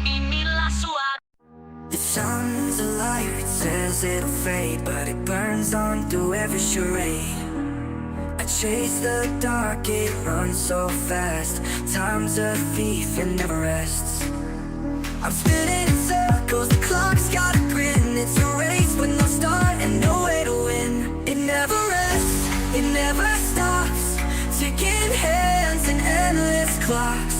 Inilah suara. The sun's alive, it says it'll fade, but it burns on through every charade. I chase the dark, it runs so fast. Time's a thief, it never rests. I'm spinning in circles, the clock's got a grin. It's a race with no start and no way to win. It never rests, it never stops. Ticking hands and endless clocks.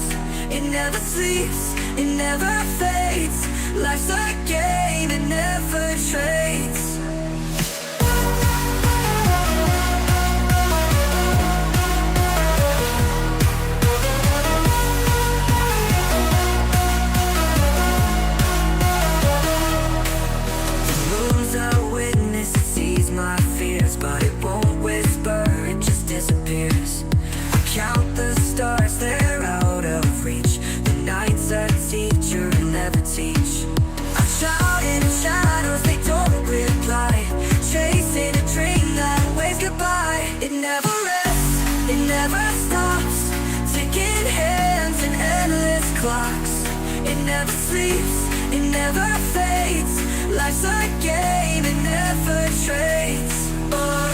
It never sleeps, it never fades. Life's a game, it never trades. The moon's a witness, it sees my fears, but it won't whisper, it just disappears. I count the stars, they're out of reach. The night's a teacher, it'll never teach. I shout in the shadows, they don't reply. Chasing a dream that waves goodbye. It never rests, it never stops. Ticking hands and endless clocks. It never sleeps, it never fades. Life's a game, it never trades. Oh,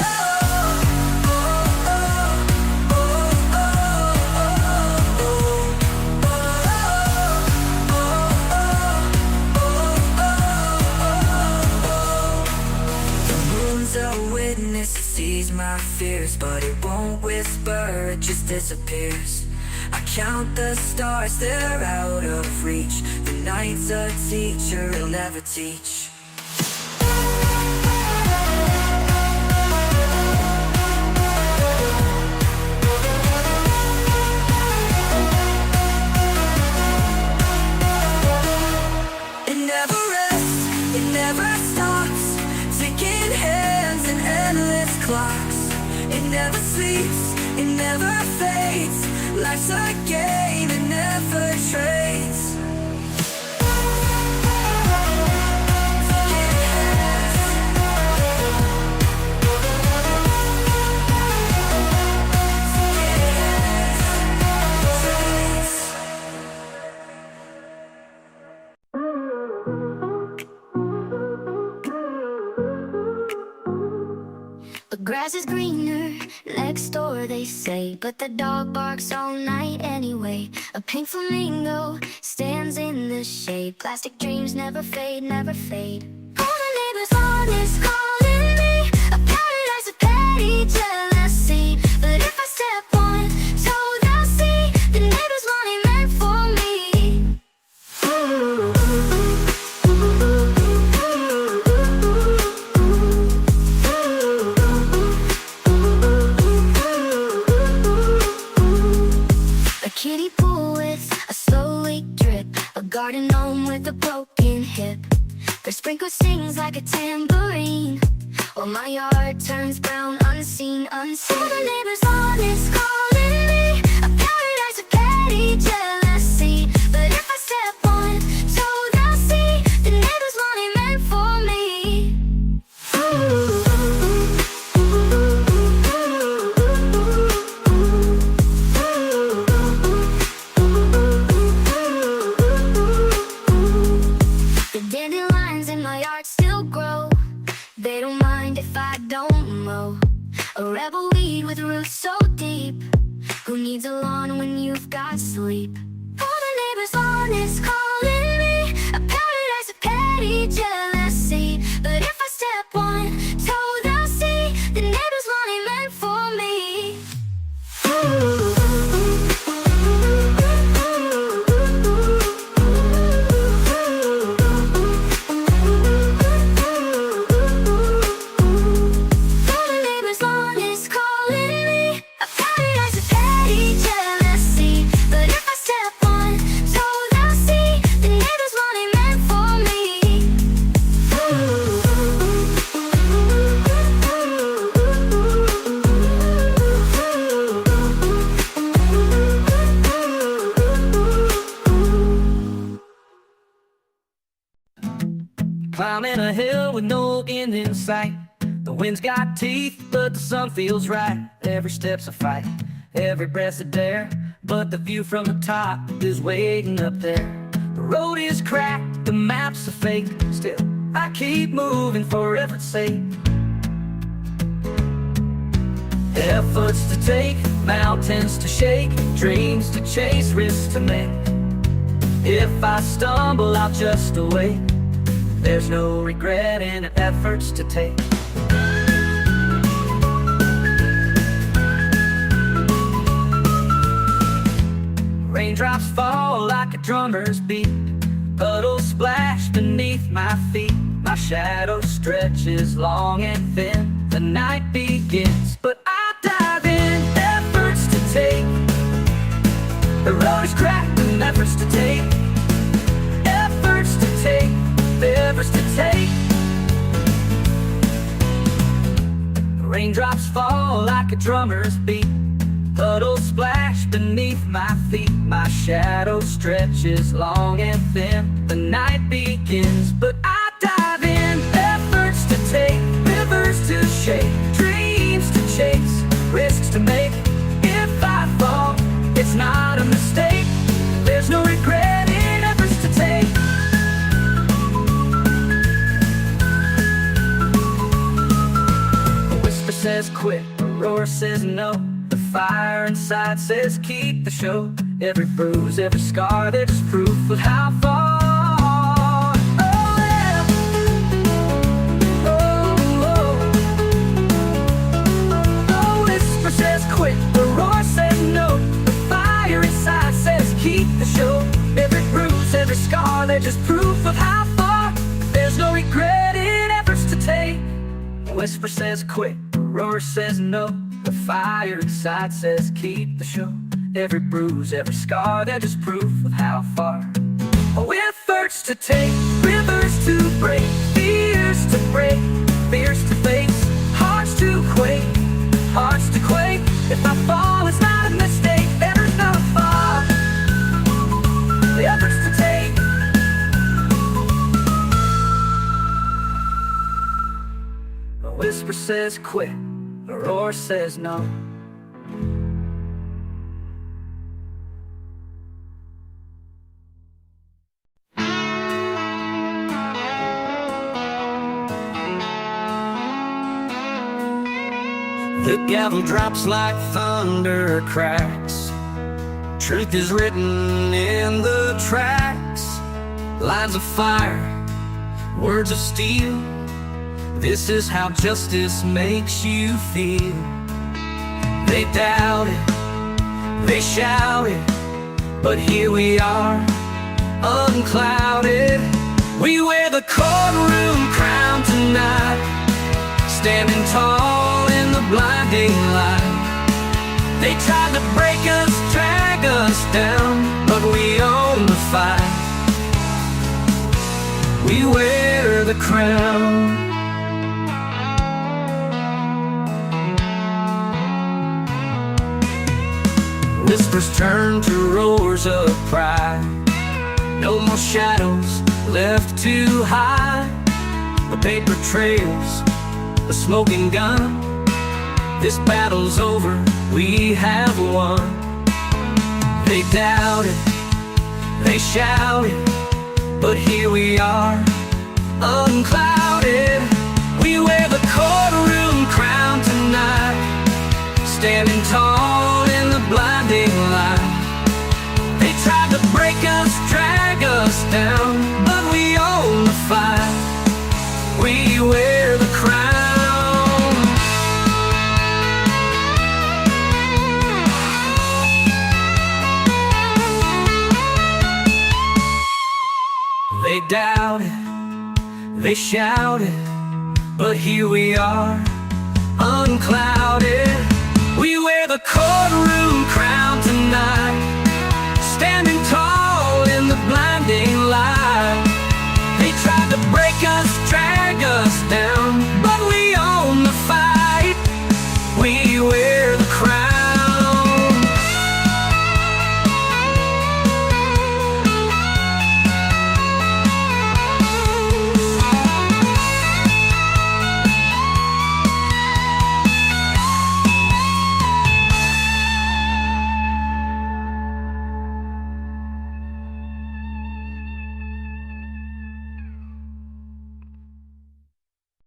a witness, it sees my fears, but it won't whisper, it just disappears. I count the stars, they're out of reach. The night's a teacher, it'll never teach. It never rests, it never stops. Ticking hands and endless clocks. It never sleeps, it never fades. Life's a game, it never trades. The grass is greener next door, they say, but the dog barks all night anyway. A pink flamingo stands in the shade. Plastic dreams never fade, never fade. All the neighbors' lawn is calling me a paradise of petty jealousy. But if I step on toe, they'll see the neighbors' lawn ain't meant for me. Kiddie pool with a slow leak drip, a garden gnome with a broken hip. Their sprinkler sings like a tambourine, while my yard turns brown, unseen, unseen. All the neighbors' lawn is calling me a paradise of petty jealousy. But if I step on toe, they'll see the neighbors' lawn ain't meant for me. needs a lawn when you've got sleep? Oh, the neighbor's lawn is calling me a paradise of petty jealousy. But if I step on toe, they'll see the neighbor's lawn ain't meant for me. Climbing a hill with no end in sight. The wind's got teeth, but the sun feels right. Every step's a fight, every breath's a dare. But the view from the top is waiting up there. The road is cracked, the map's a fake. Still, I keep moving for effort's sake. Efforts to take, mountains to shake, dreams to chase, risks to make. If I stumble, I'll just await. There's no regret in efforts to take. Raindrops fall like a drummer's beat. Puddles splash beneath my feet. My shadow stretches long and thin. The night begins, but I dive in. Efforts to take. The road is cracked and efforts to take. Efforts to take. Efforts to take. Raindrops fall like a drummer's beat. Puddles splash beneath my feet. My shadow stretches long and thin. The night begins, but I dive in. Efforts to take, rivers to shake, dreams to chase, risks to make. If I fall, it's not a mistake. There's no regret in efforts to take. Says quit, a roar says no. The fire inside says keep the show. Every bruise, every scar, there's proof of how far. Oh yeah. Oh, oh. The whisper says quit, the roar says no. The fire inside says keep the show. Every bruise, every scar, they're just proof of how far. There's no regret in efforts to take. The whisper says quit, roar says no. The fire inside says keep the show. Every bruise, every scar, they're just proof of how far. Oh, efforts to take, rivers to break, fears to break, fears to face, hearts to quake, hearts to quake. If I fall, it's not a mistake. There's no fall. The efforts to take. The whisper says quit, the roar says no. The gavel drops like thunder cracks. Truth is written in the tracks. Lines of fire, words of steel. This is how justice makes you feel. They doubt it, they shout it, but here we are, unclouded. We wear the courtroom crown tonight, standing tall in the blinding light. They tried to break us, drag us down, but we own the fight. We wear the crown. Whispers turn to roars of pride. No more shadows left to hide. The paper trails, the smoking gun. This battle's over, we have won. They doubt it, they shout it, but here we are, unclouded. We wear the courtroom crown tonight, standing tall in the blinding us down, but we own the fight. We wear the crown. They doubted, they shouted, but here we are, unclouded. We wear the courtroom